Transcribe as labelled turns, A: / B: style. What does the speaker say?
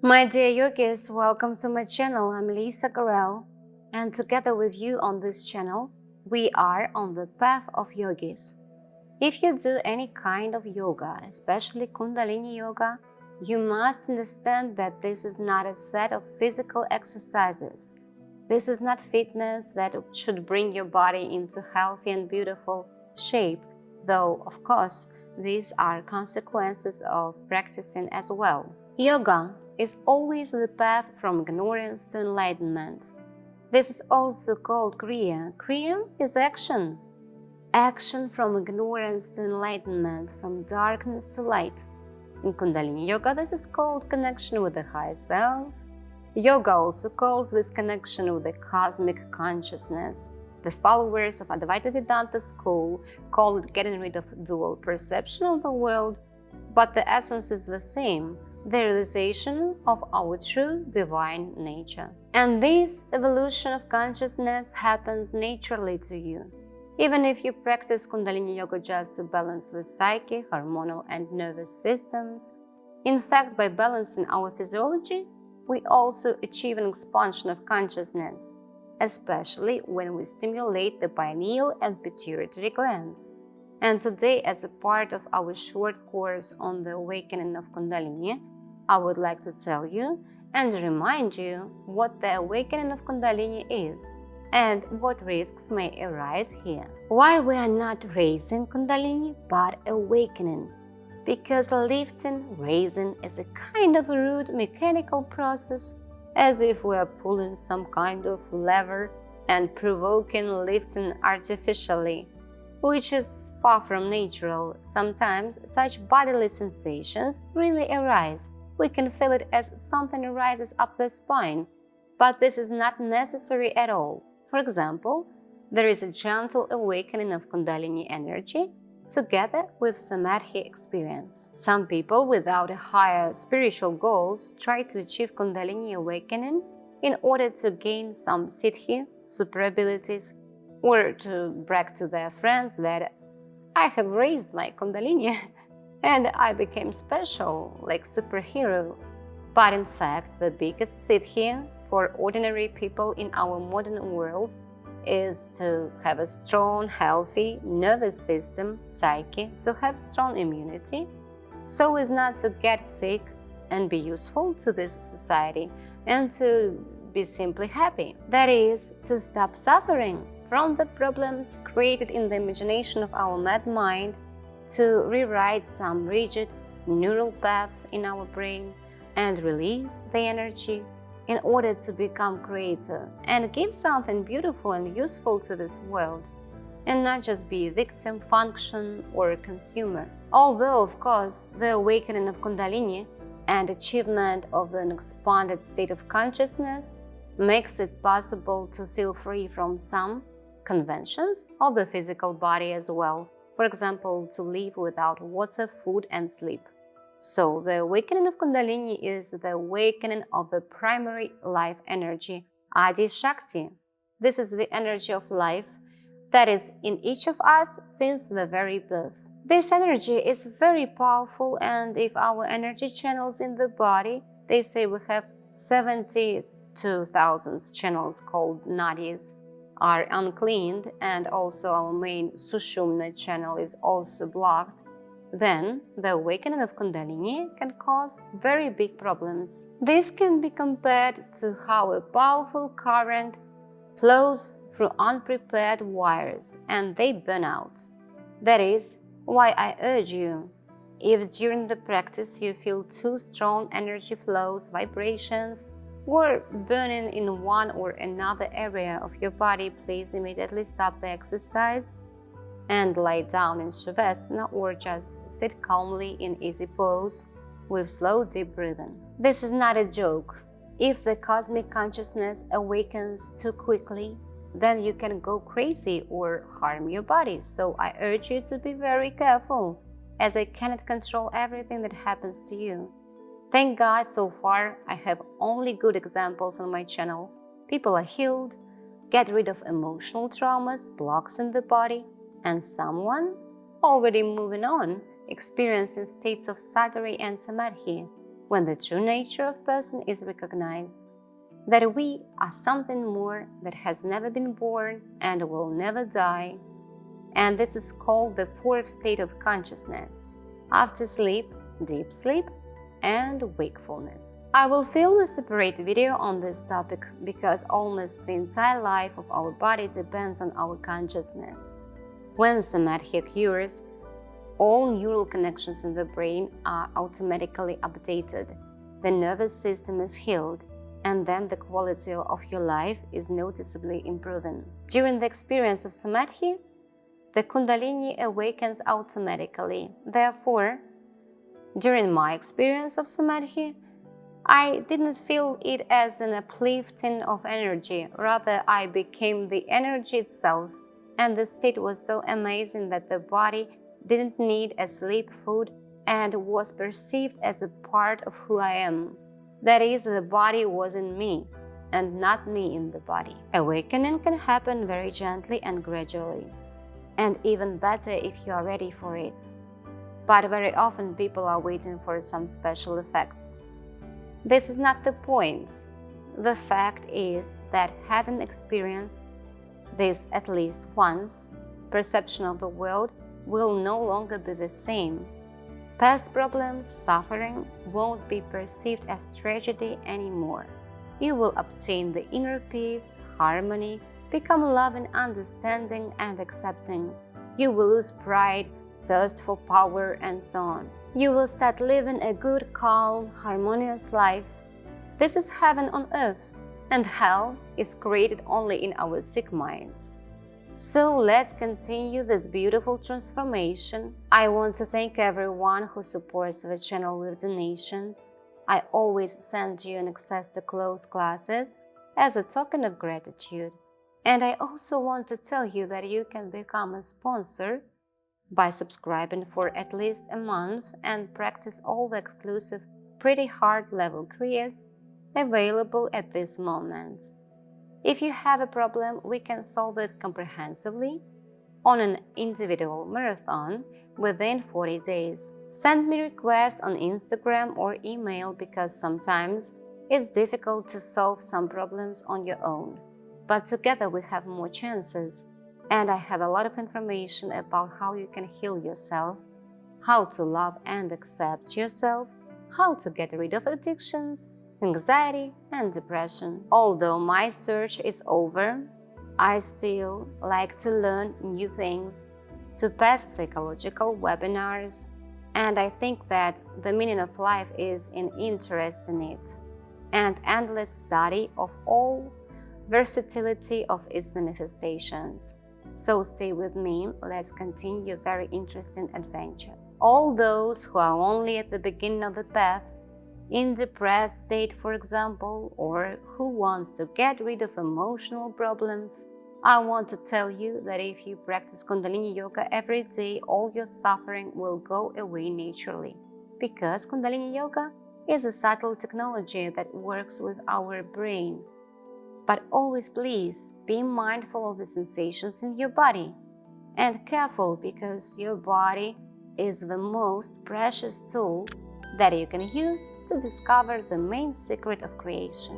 A: My dear yogis, welcome to my channel. I'm Grail, and together with you on this channel, we are on the path of yogis. If you do any kind of yoga, especially Kundalini yoga, you must understand that this is not a set of physical exercises. This is not fitness that should bring your body into healthy and beautiful shape, though, of course, these are consequences of practicing as well. Yoga is always the path from ignorance to enlightenment. This is also called kriya. Kriya is action. Action from ignorance to enlightenment, from darkness to light. In Kundalini yoga, this is called connection with the higher self. Yoga also calls this connection with the cosmic consciousness. The followers of Advaita Vedanta school call it getting rid of dual perception of the world, but the essence is the same, the realization of our true divine nature. And this evolution of consciousness happens naturally to you. Even if you practice Kundalini yoga just to balance the psyche, hormonal and nervous systems, in fact, by balancing our physiology, we also achieve an expansion of consciousness, especially when we stimulate the pineal and pituitary glands. And today, as a part of our short course on the awakening of Kundalini, I would like to tell you and remind you what the awakening of Kundalini is and what risks may arise here. Why we are not raising Kundalini but awakening? Because lifting, raising is a kind of a rude mechanical process, as if we are pulling some kind of lever and provoking lifting artificially, which is far from natural. Sometimes such bodily sensations really arise. We can feel it as something rises up the spine, but this is not necessary at all. For example, there is a gentle awakening of Kundalini energy together with Samadhi experience. Some people without higher spiritual goals try to achieve Kundalini awakening in order to gain some siddhi, super abilities, or to brag to their friends that I have raised my Kundalini and I became special, like superhero. But in fact, the biggest siddhi for ordinary people in our modern world is to have a strong, healthy nervous system, psyche, to have strong immunity, so as not to get sick and be useful to this society and to be simply happy. That is, to stop suffering from the problems created in the imagination of our mad mind, to rewrite some rigid neural paths in our brain and release the energy in order to become creator and give something beautiful and useful to this world, and not just be a victim, function, or a consumer. Although, of course, the awakening of Kundalini and achievement of an expanded state of consciousness makes it possible to feel free from some conventions of the physical body as well. For example, to live without water, food, and sleep. So the awakening of Kundalini is the awakening of the primary life energy, Adi Shakti. This is the energy of life that is in each of us since the very birth. This energy is very powerful, and if our energy channels in the body, they say we have 72,000 channels called nadis, are uncleaned, and also our main Sushumna channel is also blocked, then the awakening of Kundalini can cause very big problems. This can be compared to how a powerful current flows through unprepared wires and they burn out. That is why I urge you, if during the practice you feel too strong energy flows, vibrations, or burning in one or another area of your body, please immediately stop the exercise and lie down in Shavasana, or just sit calmly in easy pose with slow deep breathing. This is not a joke. If the cosmic consciousness awakens too quickly, then you can go crazy or harm your body. So I urge you to be very careful, as I cannot control everything that happens to you. Thank God, so far I have only good examples on my channel. People are healed, get rid of emotional traumas, blocks in the body, and someone already moving on, experiencing states of satori and samadhi, when the true nature of person is recognized, that we are something more that has never been born and will never die. And this is called the fourth state of consciousness, after sleep, deep sleep, and wakefulness. I will film a separate video on this topic because almost the entire life of our body depends on our consciousness. When samadhi occurs, all neural connections in the brain are automatically updated, the nervous system is healed, and then the quality of your life is noticeably improving. During the experience of samadhi, the Kundalini awakens automatically. Therefore, during my experience of samadhi, I didn't feel it as an uplifting of energy. Rather, I became the energy itself, and the state was so amazing that the body didn't need a sleep food and was perceived as a part of who I am. That is, the body was in me and not me in the body. Awakening can happen very gently and gradually, and even better if you are ready for it. But very often people are waiting for some special effects. This is not the point. The fact is that having experienced this at least once, perception of the world will no longer be the same. Past problems, suffering won't be perceived as tragedy anymore. You will obtain the inner peace, harmony, become loving, understanding, and accepting. You will lose pride, thirst for power, and so on. You will start living a good, calm, harmonious life. This is heaven on earth, and hell is created only in our sick minds. So let's continue this beautiful transformation. I want to thank everyone who supports the channel with donations. I always send you an access to closed classes as a token of gratitude. And I also want to tell you that you can become a sponsor by subscribing for at least a month and practice all the exclusive pretty hard level kriyas available at this moment. If you have a problem, we can solve it comprehensively on an individual marathon within 40 days. Send me requests on Instagram or email because sometimes it's difficult to solve some problems on your own. But together we have more chances, and I have a lot of information about how you can heal yourself, how to love and accept yourself, how to get rid of addictions, anxiety, and depression. Although my search is over, I still like to learn new things, to pass psychological webinars, and I think that the meaning of life is in interest in it, and endless study of all versatility of its manifestations. So stay with me, let's continue a very interesting adventure. All those who are only at the beginning of the path, in depressed state for example, or who wants to get rid of emotional problems, I want to tell you that if you practice Kundalini Yoga every day, all your suffering will go away naturally. Because Kundalini Yoga is a subtle technology that works with our brain. But always please be mindful of the sensations in your body and careful, because your body is the most precious tool that you can use to discover the main secret of creation.